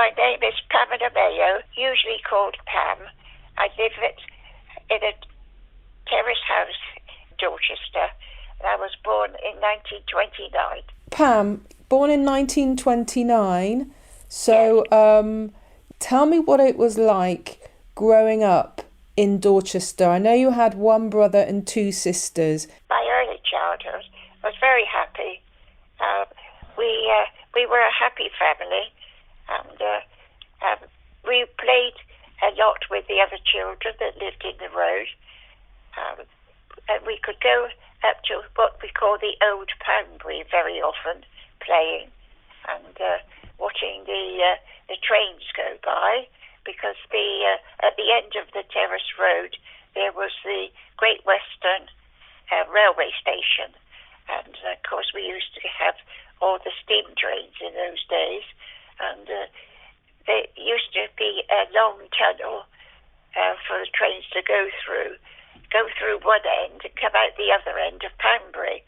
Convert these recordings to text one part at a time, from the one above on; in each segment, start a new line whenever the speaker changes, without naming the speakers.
My name is Pamela Mayo, usually called Pam. I live in a terrace house in Dorchester, and I was born in 1929.
Pam, born in 1929, so
Yes.
tell me what it was like growing up in Dorchester. I know you had one brother and two sisters.
My early childhood was very happy. We were a happy family, and we played a lot with the other children that lived in the road. And we could go up to what we call the Old Poundbury very often, playing and watching the trains go by, because at the end of the terrace road there was the Great Western railway station, and of course we used to have all the steam trains in those days, and there used to be a long tunnel for the trains to go through one end and come out the other end of Poundbury.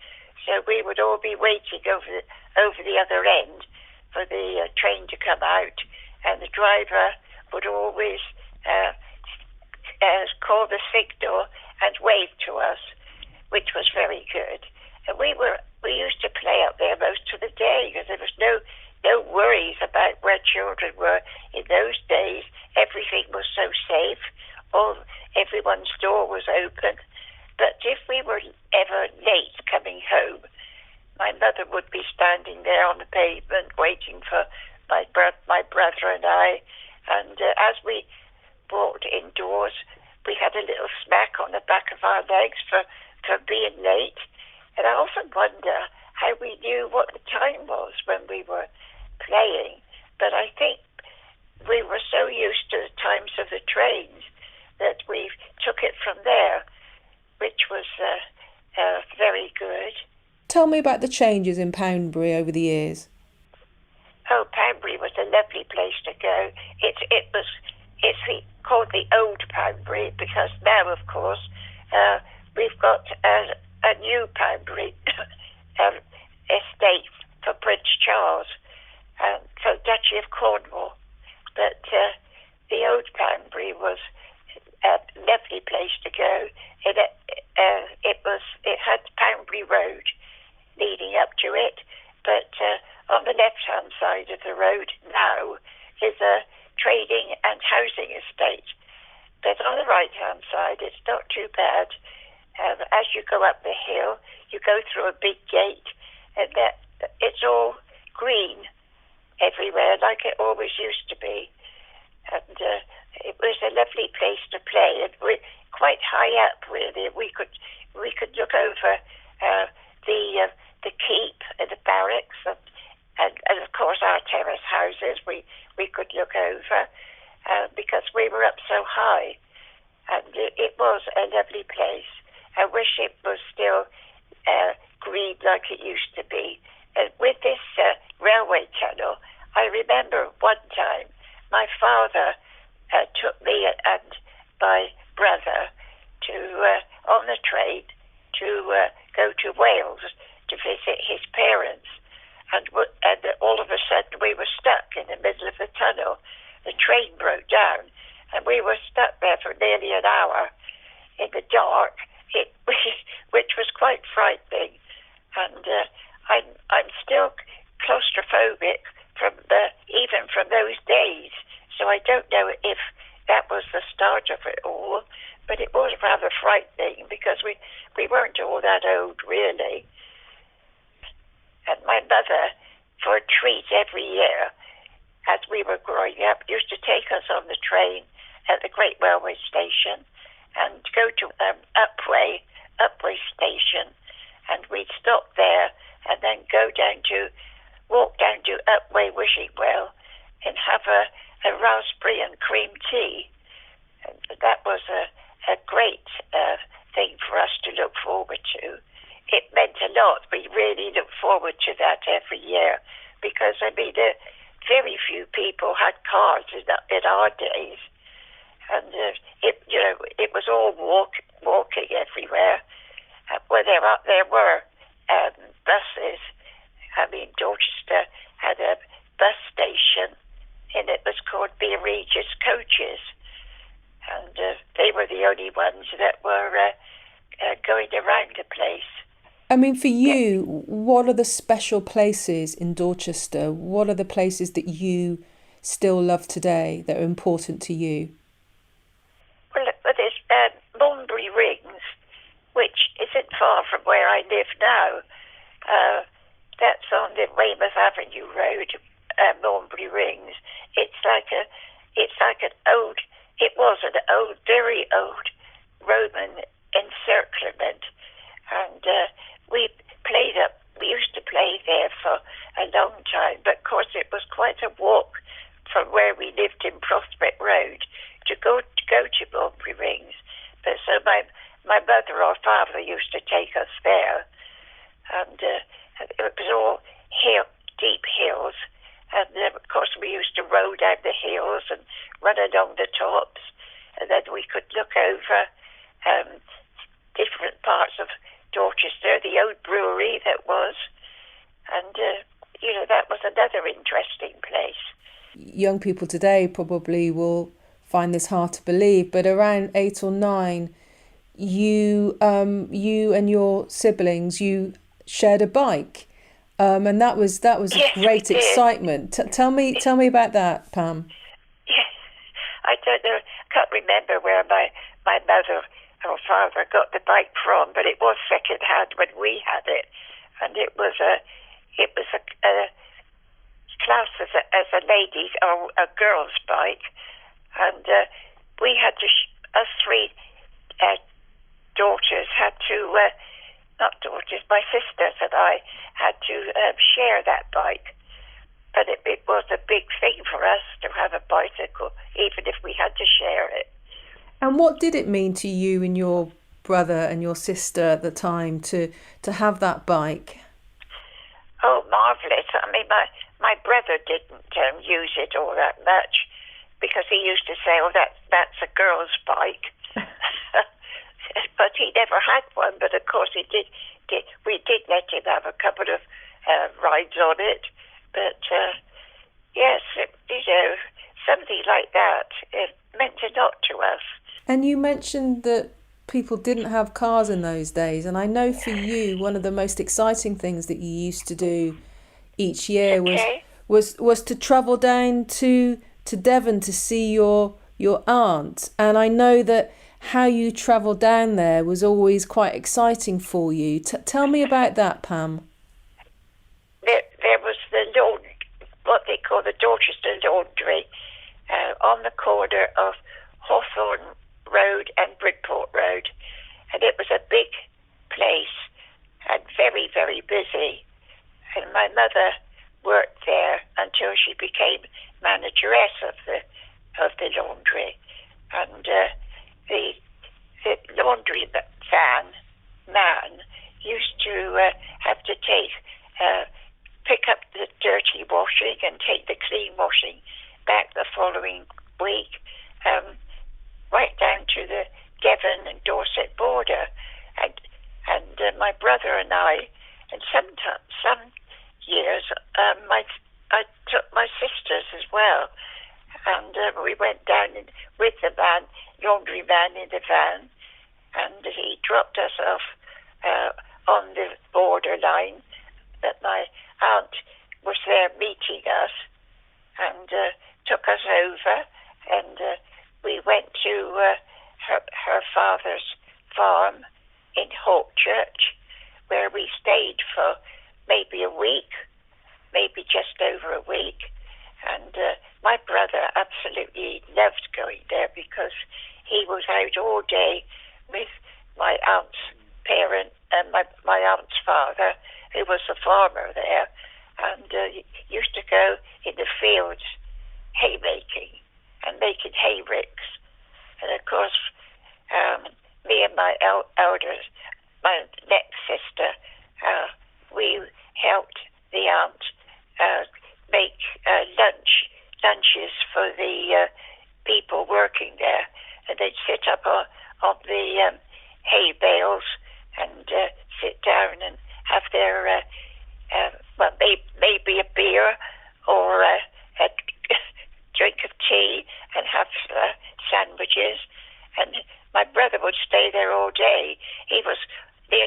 So we would all be waiting over the other end for the train to come out, and the driver would always call the signal and wave to us, which was very good. And we used to play up there most of the day, because there was no worries about where children were. In those days, everything was so safe. Everyone's door was open. But if we were ever late coming home, my mother would be standing there on the pavement waiting for my brother and I. And as we walked indoors, we had a little smack on the back of our legs for being late. And I often wonder how we knew what the time was when we were playing. But I think we were so used to the times of the trains that we took it from there, which was very good.
Tell me about the changes in Poundbury over the years.
Oh, Poundbury was a lovely place to go. It's called the Old Poundbury, because now, of course, we've got a new Poundbury estate for Prince Charles, for Duchy of Cornwall. But the Old Poundbury was a lovely place to go. It had Poundbury Road leading up to it, but on the left-hand side of the road now is a trading and housing estate. But on the right-hand side, it's not too bad. As you go up the hill, you go through a big gate, and it's all green everywhere, like it always used to be. And it was a lovely place to play, and we're quite high up, really. We could look over the keep and the barracks, and of course our terrace houses. We could look over because we were up so high, and it was a lovely place. I wish it was still green like it used to be. With this railway tunnel, I remember one time my father took me and my brother on the train to go to Wales to visit his parents, and all of a sudden we were stuck in the middle of the tunnel. The train broke down, and we were stuck there for nearly an hour in the dark, which was quite frightening. And I'm still claustrophobic even from those days. So I don't know if that was the start of it all, but it was rather frightening because we weren't all that old, really. And my mother, for a treat every year, as we were growing up, used to take us on the train at the Great Railway Station and go to Upway Station, and we'd stop there and then walk down to Upway Wishing Well and have a raspberry and cream tea. And that was a great thing for us to look forward to. It meant a lot. We really looked forward to that every year because, very few people had cars in our days. And it was all walking everywhere. Well, there were buses. Dorchester had a bus station, and it was called Be Regis coaches, and they were the only ones that were going around the place.
I mean, for you, what are the special places in Dorchester? What are the places that you still love today that are important to you?
Well, there's Mulberry Rings, which isn't far from where I live now. That's on the Weymouth Avenue Road, Mulberry Rings. It was an old, very old Roman encirclement, and we used to play there for a long time, but of course it was quite a walk from where we lived in Prospect Road to go to Mulberry Rings. But so my mother or father used to take us there, and it was all deep hills, and of course we used to roll down the hills and run along the tops, and then we could look over different parts of Dorchester, the old brewery that was, and that was another interesting place.
Young people today probably will find this hard to believe, but around 8 or 9, you and your siblings, you shared a bike, and that was
Yes,
great excitement. Tell me about that, Pam.
Yes, I don't know, can't remember where my mother or father got the bike from, but it was second hand when we had it, and it was a class as a ladies or a girls' bike, and we had to us three daughters had to not daughters, my sisters and I had to share that bike, but it was a big thing for us to have a bicycle, even if we had to share it.
And what did it mean to you and your brother and your sister at the time to have that bike?
Oh, marvellous. I mean, my brother didn't use it all that much because he used to say, oh, that's a girl's bike. But he never had one. But, of course, we did let him have a couple of rides on it. But, yes, something like that, it meant a lot to us.
And you mentioned that people didn't have cars in those days, and I know for you one of the most exciting things that you used to do each year was to travel down to Devon to see your aunt, and I know that how you travelled down there was always quite exciting for you. Tell me about that, Pam.
There was the laundry, what they call the Dorchester Laundry, on the corner of Hawthorne Road and Bridport Road, and it was a big place and very, very busy, and my mother worked there until she became manageress of the laundry, and the laundry van man used to have to pick up the dirty washing and take the clean washing back the following week, right down to the Devon and Dorset border, and my brother and I, and some years, I took my sisters as well, and we went down with the laundry man in the van, and he dropped us off on the borderline. That my aunt was there meeting us, and took us over, and we went to her father's farm in Hawkchurch, where we stayed for maybe a week, maybe just over a week. And my brother absolutely loved going there because he was out all day with my aunt's parent and my aunt's father, who was a farmer there, and used to go in the fields haymaking and making hay ricks. And of course, me and my elders, my next sister, we helped the aunt make lunches for the people working there, and they'd sit up on the hay bales and sit down and have their maybe a beer or a drink of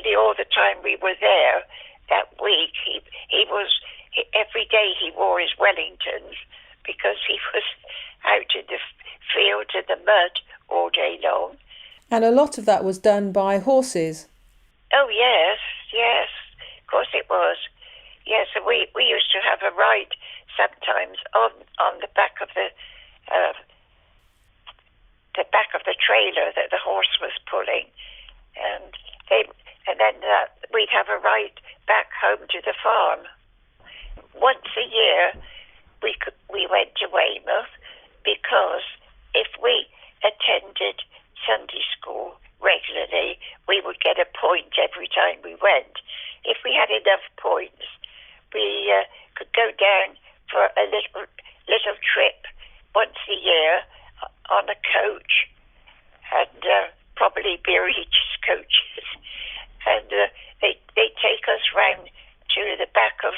nearly all the time we were there that week, every day he wore his Wellingtons because he was out in the field in the mud all day long.
And a lot of that was done by horses.
Oh, yes, of course it was. Yes, and we used to have a ride sometimes on the back of the trailer that the horse was pulling, and then we'd have a ride back home to the farm. Once a year, we went to Weymouth because if we attended Sunday school regularly, we would get a point every time we went. If we had enough points, we could go down for a little trip once a year on a coach, and probably Beeridge's coaches, and they take us round to the back of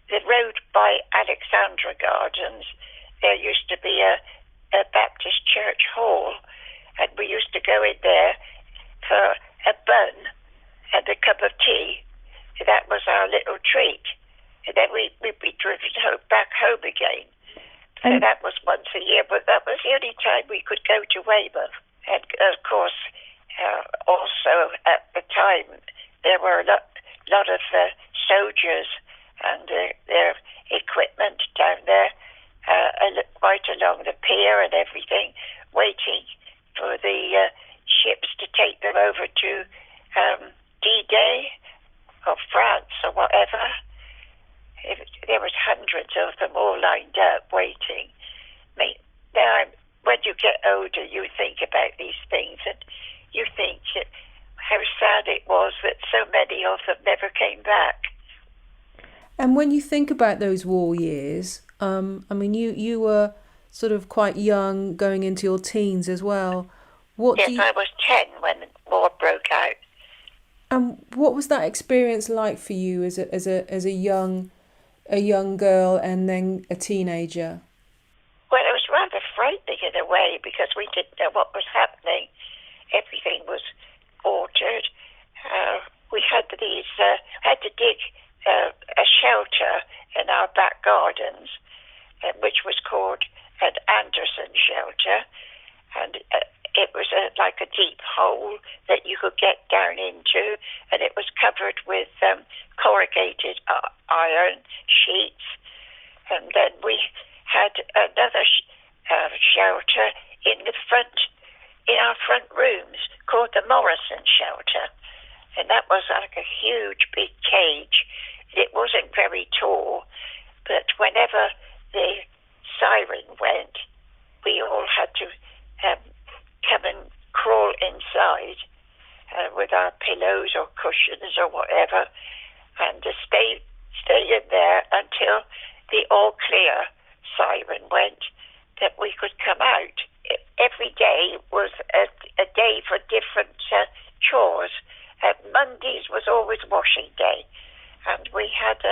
the road by Alexandra Gardens. There used to be a Baptist church hall, and we used to go in there for a bun and a cup of tea. That was our little treat. And then we'd be driven back home again. So that was once a year, but that was the only time we could go to Weymouth. And of course, also at the time, there were a lot of soldiers and their equipment down there, right along the pier and everything, waiting for the ships to take them over to D-Day or France or whatever. There was hundreds of them all lined up waiting. Now, when you get older, you think about these things, and you think how sad it was that so many of them never came back.
And when you think about those war years, I mean, you were sort of quite young, going into your teens as well.
I was 10 when the war broke out.
And what was that experience like for you as a young girl and then a teenager?
Well, it was rather frightening in a way because we didn't know what was happening. Everything was altered. We had to dig a shelter in our back gardens, which was called an Anderson shelter, and it was like a deep hole that you could get down into, and it was covered with corrugated iron sheets. And then we had another shelter in our front rooms called the Morrison shelter, and that was like a huge big cage. It wasn't very tall, but whenever the siren went, we all had to come and crawl inside with our pillows or cushions or whatever, and to stay in there until the all clear siren went, that we could come out. Every day was a day for different chores. Mondays was always washing day, and we had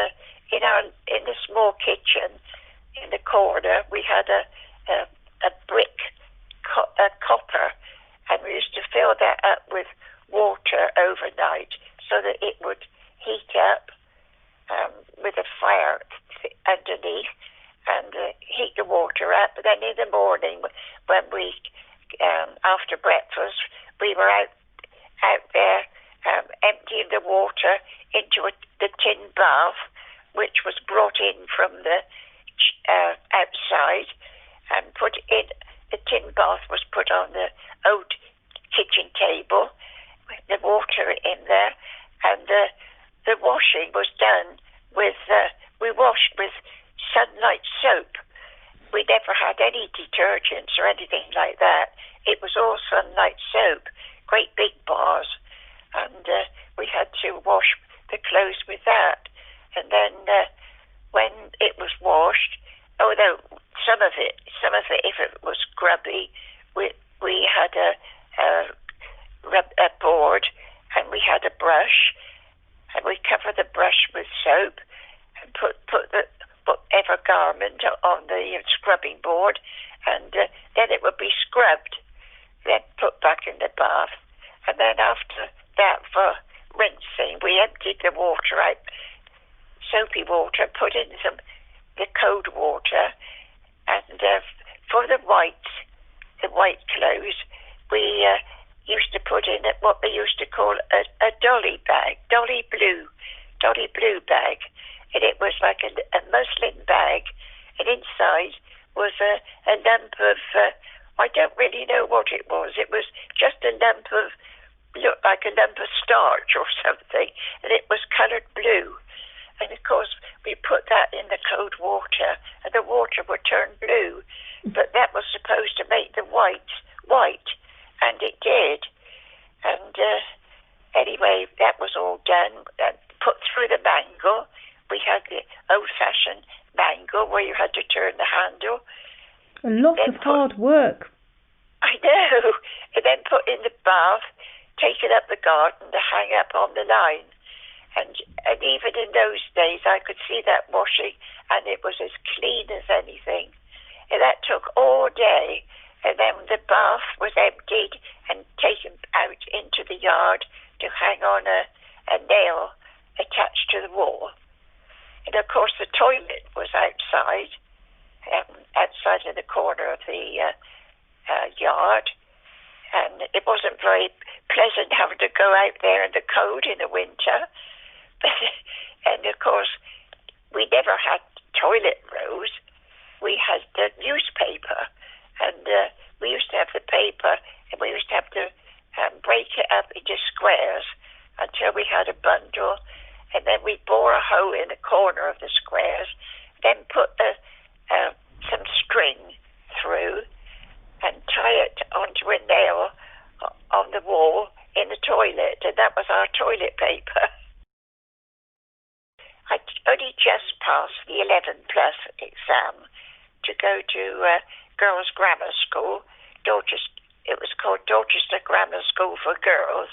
in the small kitchen in the corner we had a brick copper, and we used to fill that up with water overnight so that it would heat up with a fire underneath and heat the water up. But then in the morning, when we after breakfast, we were out there emptying the water into the tin bath, which was brought in from the outside, and put in. The tin bath was put on the old kitchen table with the water in there, and the washing was done with, we washed with Sunlight soap. We never had any detergents or anything like that. It was all Sunlight soap, great big bars, and we had to wash the clothes with that. And then when it was washed, although some of it, if it was grubby, we had a board, and we had a brush, and we covered the brush with soap and put whatever garment on the scrubbing board, and then it would be scrubbed, then put back in the bath. And then after that, for water out, soapy water, put in the cold water, and for the white clothes, we used to put in what they used to call a dolly blue bag, and it was like a muslin bag, and inside was a lump of, I don't really know what it was. It was just a lump of, looked like a lump of starch or something, and it was coloured blue. And of course, we put that in the cold water, and the water would turn blue. But that was supposed to make the white, and it did. And anyway, that was all done and put through the mangle. We had the old-fashioned mangle where you had to turn the handle.
A lot of hard work.
I know. And then put in the bath, take it up the garden to hang up on the line. And even in those days, I could see that washing, and it was as clean as anything. And that took all day. And then the bath was emptied and taken out into the yard to hang on a nail attached to the wall. And of course, the toilet was outside in the corner of the yard. And it wasn't very pleasant having to go out there in the cold in the winter. And of course, we never had toilet rolls. We had the newspaper, and we used to have the paper, and we used to have to break it up into squares until we had a bundle, and then we bore a hole in the corner of the squares, then put some string through and tie it onto a nail on the wall in the toilet, and that was our toilet paper. I only just passed the 11 plus exam to go to girls' grammar school. It was called Dorchester Grammar School for Girls,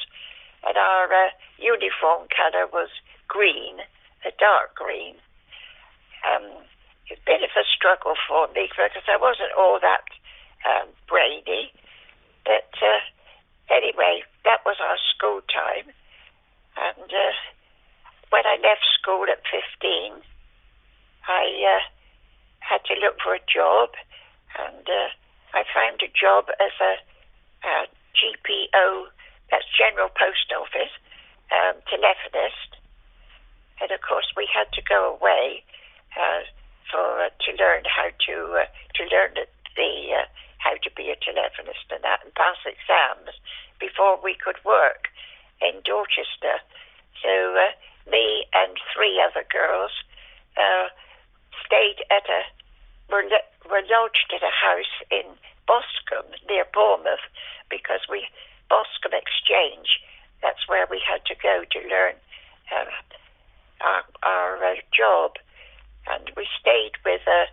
and our uniform colour was green, a dark green. It's a bit of a struggle for me because I wasn't all that brainy, but anyway, that was our school time. And when I left school at 15, I had to look for a job, and I found a job as a GPO, that's General Post Office, telephonist. And of course, we had to go away to learn how to be a telephonist and that, and pass exams before we could work in Dorchester. So me and 3 other girls were lodged at a house in Boscombe near Bournemouth, because Boscombe Exchange, that's where we had to go to learn our job. And we stayed with a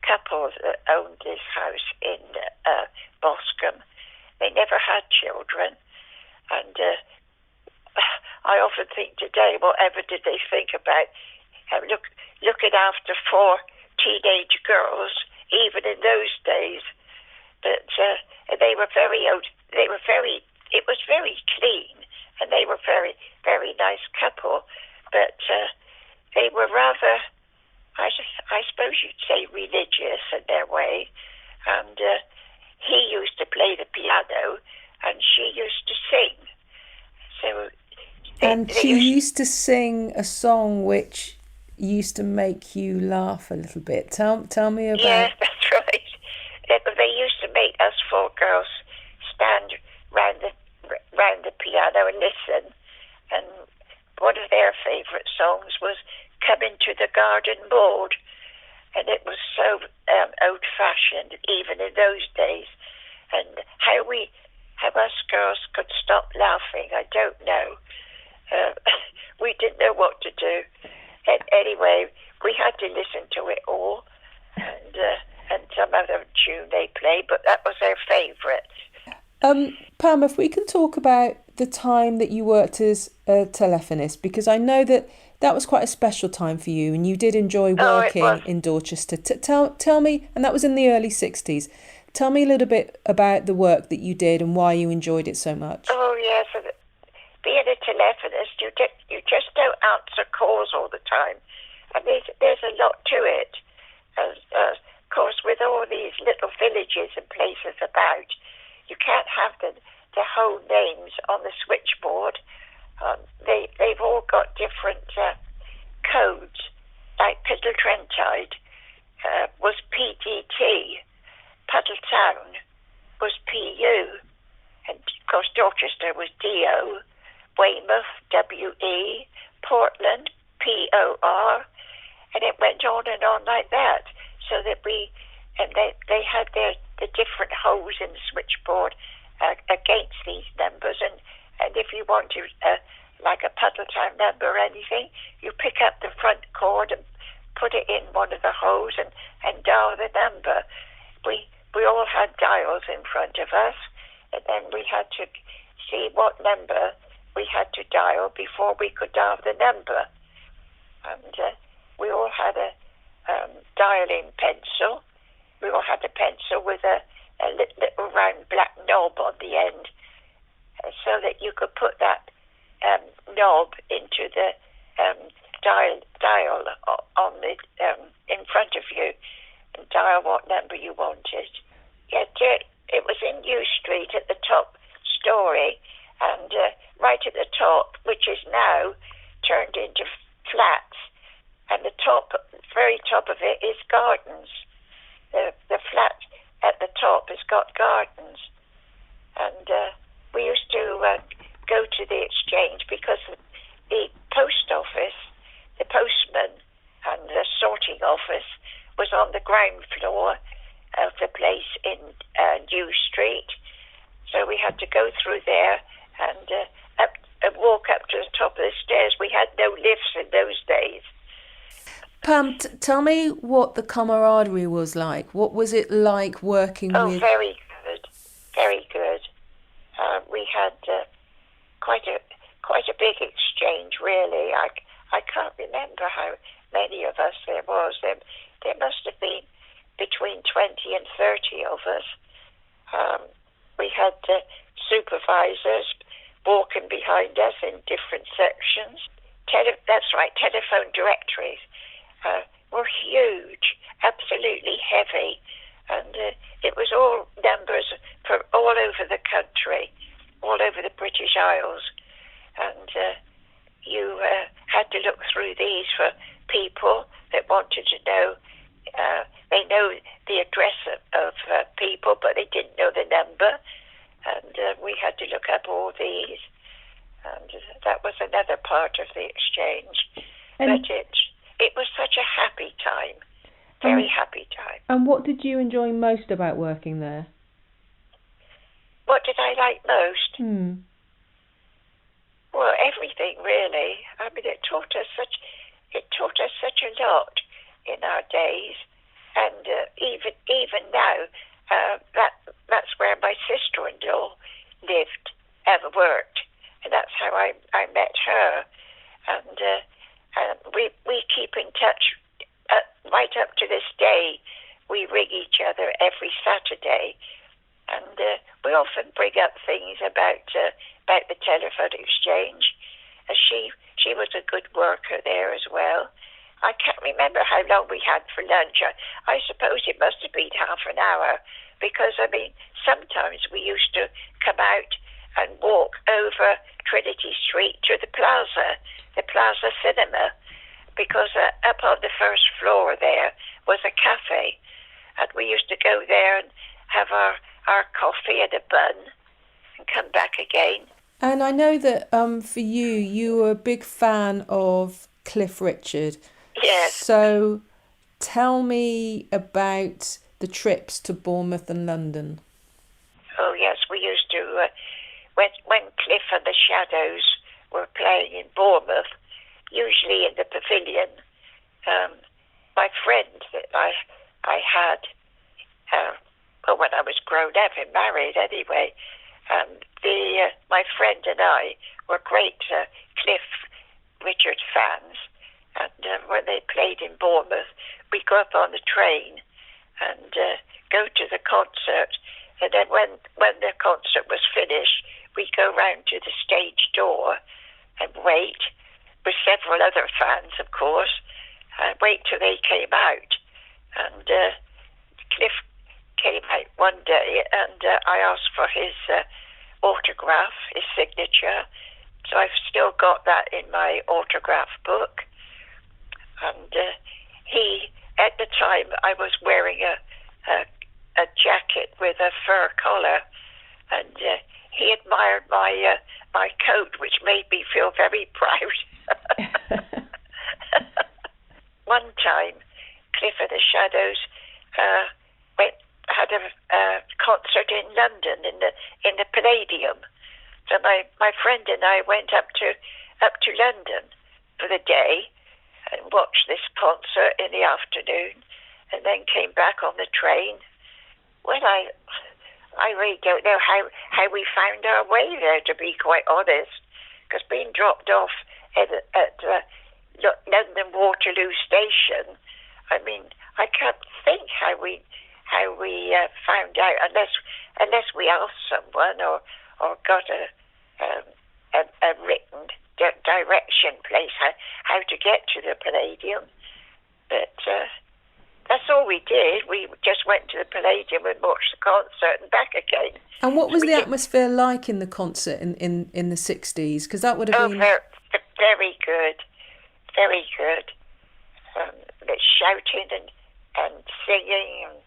couple that owned this house in Boscombe. They never had children, and I often think today, whatever did they think about looking after 4 teenage girls, even in those days? But they were very old. It was very clean, and they were very, very nice couple. But they were rather, I suppose you'd say, religious in their way. And he used to play the piano, and she used to sing. So.
And she used to sing a song which used to make you laugh a little bit. Tell me about.
Yes, that's right. They used to make us 4 girls stand round the piano and listen. And one of their favourite songs was "Come Into the Garden Maud," and it was so old-fashioned, even in those days. And how us girls could stop laughing, I don't know. We didn't know what to do. And anyway, we had to listen to it all, and some other tune they played, but that was their favourite.
Pam, if we can talk about the time that you worked as a telephonist, because I know that was quite a special time for you, and you did enjoy working in Dorchester. Tell me, and that was in the early 60s, tell me a little bit about the work that you did and why you enjoyed it so much.
Oh, yes. being a telephonist, you just don't answer calls all the time. And there's a lot to it. Of course, with all these little villages and places about, you can't have the whole names on the switchboard. They've all got different codes. Like Piddletrentide was PDT, Puddletown was PU, and of course Dorchester was DO, Weymouth WE, Portland POR, and it went on and on like that. So that they had the different holes in the switchboard against these numbers, and if you wanted like a Puddletown number or anything, you pick up the front cord and put it in one of the holes and dial the number. We all had dials in front of us, and then we had to see what number we had to dial before we could dial the number. And we all had a dialing pencil. We all had a pencil with a little round black knob on the end, so that you could put that knob into the dial on the in front of you and dial what number you wanted. Yeah, it was in New Street at the top story, and right at the top, which is now turned into flats, and the very top of it is gardens. The flat at the top has got gardens, and we used to go to the exchange because the post office, the postman, and the sorting office was on the ground floor of the place in New Street. So we had to go through there and walk up to the top of the stairs. We had no lifts in those days.
Pam, tell me what the camaraderie was like. What was it like working with...
Oh, very good. Very good. We had quite a big exchange, really. I can't remember how many of us there was. There must have been between 20 and 30 of us. We had supervisors walking behind us in different sections. That's right, telephone directories were huge, absolutely heavy, and it was all numbers from all over the country, all over the British Isles, and you had to look through these for people that wanted to know. They know the address of people, but they didn't know the number, and we had to look up all these, and that was another part of the exchange. But it was such a happy time, very happy time.
And what did you enjoy most about working there?
What did I like most? Well, everything really. I mean, it taught us such a lot in our days, and even now, that's where my sister-in-law lived and worked, and that's how I met her, and we keep in touch right up to this day. We ring each other every Saturday, and we often bring up things about the telephone exchange. She was a good worker there as well. I can't remember how long we had for lunch. I suppose it must have been half an hour, because, I mean, sometimes we used to come out and walk over Trinity Street to the Plaza Cinema, because up on the first floor there was a cafe, and we used to go there and have our coffee and a bun and come back again.
And I know that for you were a big fan of Cliff Richard.
Yes.
So tell me about the trips to Bournemouth and London.
Oh, yes, we used to, when Cliff and the Shadows were playing in Bournemouth, usually in the pavilion, my friend that I had, when I was grown up and married anyway, my friend and I were great Cliff Richard fans, and when they played in Bournemouth, we'd go up on the train and go to the concert, and then when the concert was finished, we go round to the stage door and wait, with several other fans, of course, wait till they came out. And Cliff came out one day, and I asked for his autograph, his signature. So I've still got that in my autograph book. And he, at the time, I was wearing a jacket with a fur collar, and he admired my coat, which made me feel very proud. One time, Cliff of the Shadows had a concert in London in the Palladium. So my friend and I went up to London for the day and watched this concert in the afternoon, and then came back on the train. Well, I really don't know how we found our way there, to be quite honest, because being dropped off at London Waterloo Station, I mean, I can't think how we found out unless we asked someone or got a written direction place how to get to the Palladium. But that's all we did. We just went to the Palladium and watched the concert and back again.
And what was the atmosphere like in the concert in the 60s? Because that would have been...
very good. Very good. Shouting and singing and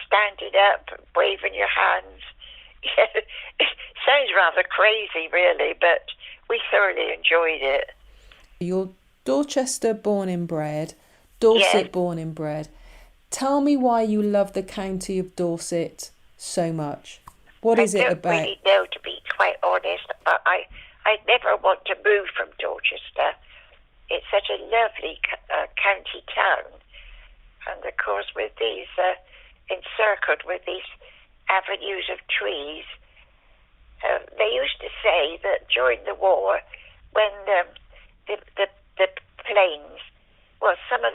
standing up and waving your hands. It sounds rather crazy, really, but we thoroughly enjoyed it.
You're Dorchester born and bred, Dorset born and bred. Tell me why you love the county of Dorset so much. What is it about? I don't really
know, to be quite honest. I never want to move from Dorchester. It's such a lovely county town. And of course, with these encircled with these avenues of trees, they used to say that during the war, when the planes, well, some of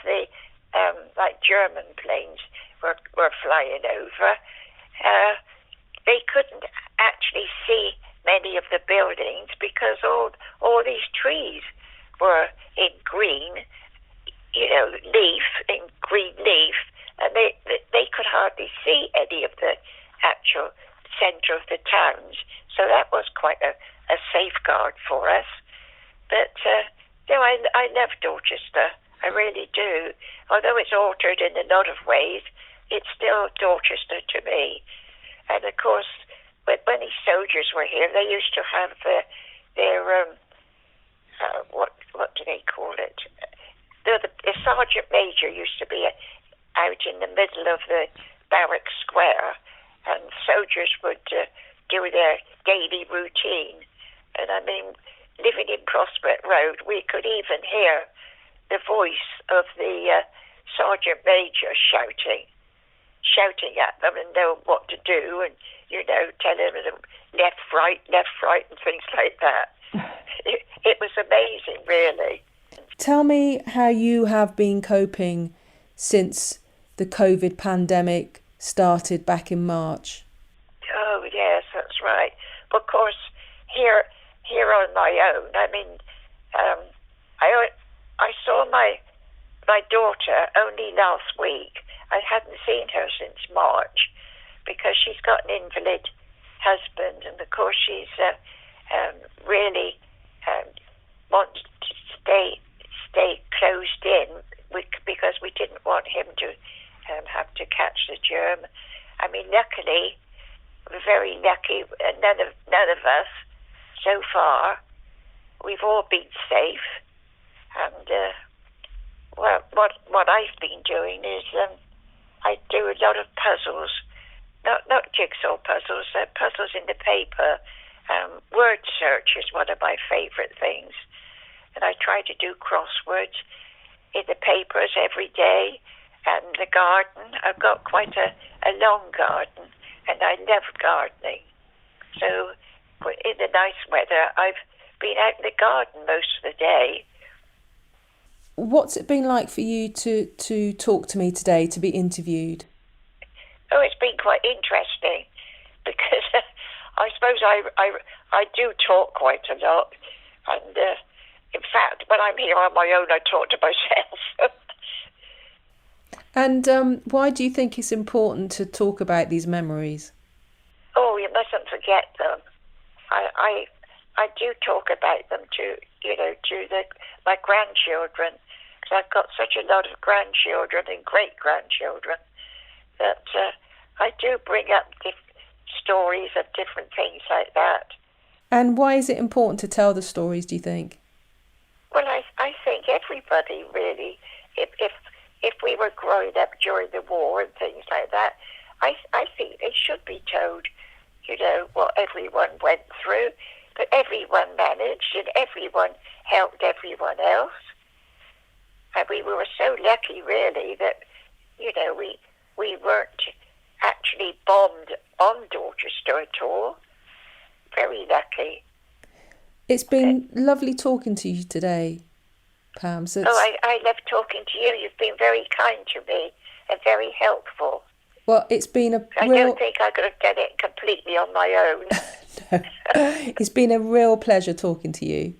the like German planes were flying over, they couldn't actually see many of the buildings because all these trees were in green, green leaf, and they could hardly see any of the actual centre of the towns. So that was quite a safeguard for us. But I love Dorchester. I really do. Although it's altered in a lot of ways, it's still Dorchester to me. And of course, when these soldiers were here, they used to have their what do they call it? The sergeant major used to be out in the middle of the barrack square, and soldiers would do their daily routine. And I mean, living in Prospect Road, we could even hear the voice of the sergeant major shouting at them and know what to do, and telling them left, right, and things like that. It was amazing, really.
Tell me how you have been coping since the COVID pandemic started back in March.
Oh, yes, that's right. Of course, here on my own, I mean, I saw my daughter only last week. I hadn't seen her since March because she's got an invalid husband, and of course she's really wants to stay closed in because we didn't want him to have to catch the germ. I mean, luckily, we're very lucky. None of us so far. We've all been safe, and what I've been doing is I do a lot of puzzles, not jigsaw puzzles, puzzles in the paper. Word search is one of my favourite things, and I try to do crosswords in the papers every day. And the garden, I've got quite a long garden, and I love gardening. So in the nice weather, I've been out in the garden most of the day.
What's it been like for you to talk to me today, to be interviewed?
Oh, it's been quite interesting because I suppose I do talk quite a lot, and in fact, when I'm here on my own, I talk to myself.
And why do you think it's important to talk about these memories?
Oh, you mustn't forget them. I do talk about them to my grandchildren, because I've got such a lot of grandchildren and great grandchildren that I do bring up stories of different things like that.
And why is it important to tell the stories, do you think?
Well, I think everybody really, if we were growing up during the war and things like that, I think they should be told, what everyone went through, but everyone managed and everyone helped everyone else. And we were so lucky, really, that, we weren't actually bombed on Dorchester at all. Very lucky.
It's been lovely talking to you today, Pam.
I love talking to you. You've been very kind to me and very helpful.
Well, it's been
I don't think I could have done it completely on my own.
No. It's been a real pleasure talking to you.